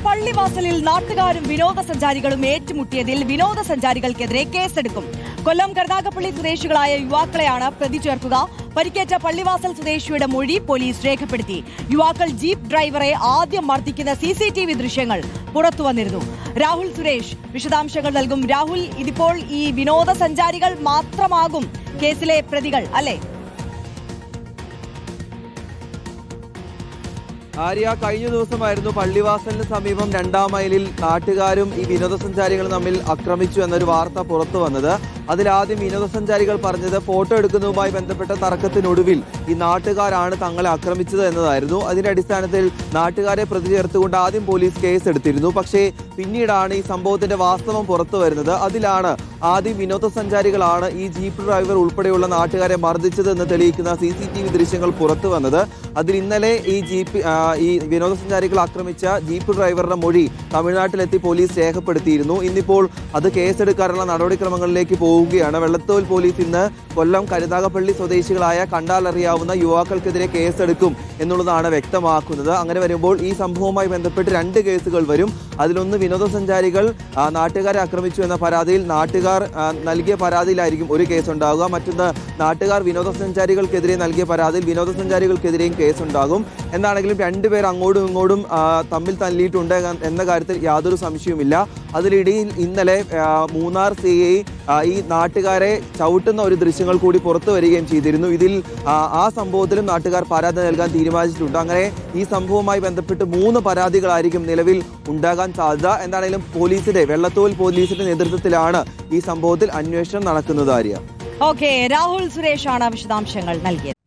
പള്ളിവാസലിൽ നാട്ടുകാരും വിനോദസഞ്ചാരികളും ഏറ്റുമുട്ടിയതിൽ വിനോദസഞ്ചാരികൾക്കെതിരെ കേസെടുക്കും. കൊല്ലം കരുനാഗപ്പള്ളി സ്വദേശികളായ യുവാക്കളെയാണ് പ്രതി ചേർക്കുക. പരിക്കേറ്റ പള്ളിവാസൽ സ്വദേശിയുടെ മൊഴി പോലീസ് രേഖപ്പെടുത്തി. യുവാക്കൾ ജീപ്പ് ഡ്രൈവറെ ആദ്യം മർദ്ദിക്കുന്ന CCTV ദൃശ്യങ്ങൾ പുറത്തുവന്നിരുന്നു. രാഹുൽ സുരേഷ് വിശദാംശങ്ങൾ നൽകും. രാഹുൽ, ഇതിപ്പോൾ ഈ വിനോദസഞ്ചാരികൾ മാത്രമാകും കേസിലെ പ്രതികൾ അല്ലേ? ആര്യ, കഴിഞ്ഞ ദിവസമായിരുന്നു പള്ളിവാസലിന് സമീപം 2-ാം മൈലിൽ നാട്ടുകാരും ഈ വിനോദസഞ്ചാരികളും തമ്മിൽ ആക്രമിച്ചു എന്നൊരു വാർത്ത പുറത്തു വന്നത്. അതിലാദ്യം വിനോദസഞ്ചാരികൾ പറഞ്ഞത് ഫോട്ടോ എടുക്കുന്നതുമായി ബന്ധപ്പെട്ട തർക്കത്തിനൊടുവിൽ ഈ നാട്ടുകാരാണ് തങ്ങളെ ആക്രമിച്ചത് എന്നതായിരുന്നു. അതിന്റെ അടിസ്ഥാനത്തിൽ നാട്ടുകാരെ പ്രതി ചേർത്തുകൊണ്ട് ആദ്യം പോലീസ് കേസ് എടുത്തിരുന്നു. പക്ഷേ പിന്നീടാണ് ഈ സംഭവത്തിന്റെ വാസ്തവം പുറത്തു വരുന്നത്. അതിലാണ് ആദ്യം വിനോദസഞ്ചാരികളാണ് ഈ ജീപ്പ് ഡ്രൈവർ ഉൾപ്പെടെയുള്ള നാട്ടുകാരെ മർദ്ദിച്ചത് എന്ന് തെളിയിക്കുന്ന CCTV ദൃശ്യങ്ങൾ പുറത്തു വന്നത്. അതിൽ ഇന്നലെ ഈ വിനോദസഞ്ചാരികൾ ആക്രമിച്ച ജീപ്പ് ഡ്രൈവറുടെ മൊഴി തമിഴ്നാട്ടിലെത്തി പോലീസ് രേഖപ്പെടുത്തിയിരുന്നു. ഇന്നിപ്പോൾ അത് കേസെടുക്കാനുള്ള നടപടിക്രമങ്ങളിലേക്ക് പോവുകയാണ്. വെള്ളത്തോൽ പോലീസ് ഇന്ന് കൊല്ലം കരുനാഗപ്പള്ളി സ്വദേശികളായ കണ്ടാലറിയാവുന്ന യുവാക്കൾക്കെതിരെ കേസെടുക്കും എന്നുള്ളതാണ് വ്യക്തമാക്കുന്നത്. അങ്ങനെ വരുമ്പോൾ ഈ സംഭവവുമായി ബന്ധപ്പെട്ട് 2 കേസുകൾ വരും. അതിലൊന്ന് വിനോദസഞ്ചാരികൾ നാട്ടുകാരെ ആക്രമിച്ചു എന്ന പരാതിയിൽ നാട്ടുകാർ നൽകിയ പരാതിയിലായിരിക്കും ഒരു കേസ് ഉണ്ടാവുക. മറ്റൊന്ന് നാട്ടുകാർ വിനോദസഞ്ചാരികൾക്കെതിരെ നൽകിയ പരാതിയിൽ വിനോദസഞ്ചാരികൾക്കെതിരെയും കേസുണ്ടാകും. എന്താണെങ്കിലും 2 പേർ അങ്ങോട്ടും ഇങ്ങോട്ടും തമ്മിൽ തല്ലിയിട്ടുണ്ട് എന്ന കാര്യത്തിൽ യാതൊരു സംശയവുമില്ല. അതിനിടയിൽ ഇന്നലെ മൂന്നാർ CI ഈ നാട്ടുകാരെ ചവിട്ടുന്ന ഒരു ദൃശ്യങ്ങൾ കൂടി പുറത്തു വരികയും ചെയ്തിരുന്നു. ഇതിൽ ആ സംഭവത്തിലും നാട്ടുകാർ പരാതി നൽകാൻ തീരുമാനിച്ചിട്ടുണ്ട്. അങ്ങനെ ഈ സംഭവവുമായി ബന്ധപ്പെട്ട് 3 പരാതികളായിരിക്കും നിലവിൽ ഉണ്ടാകാൻ സാധ്യത. എന്താണെങ്കിലും വെള്ളത്തോൽ പോലീസിന്റെ നേതൃത്വത്തിലാണ് ഈ സംഭവത്തിൽ അന്വേഷണം നടക്കുന്നത്. ആര്യ, രാഹുൽ സുരേഷാണ് വിശദാംശങ്ങൾ നൽകിയത്.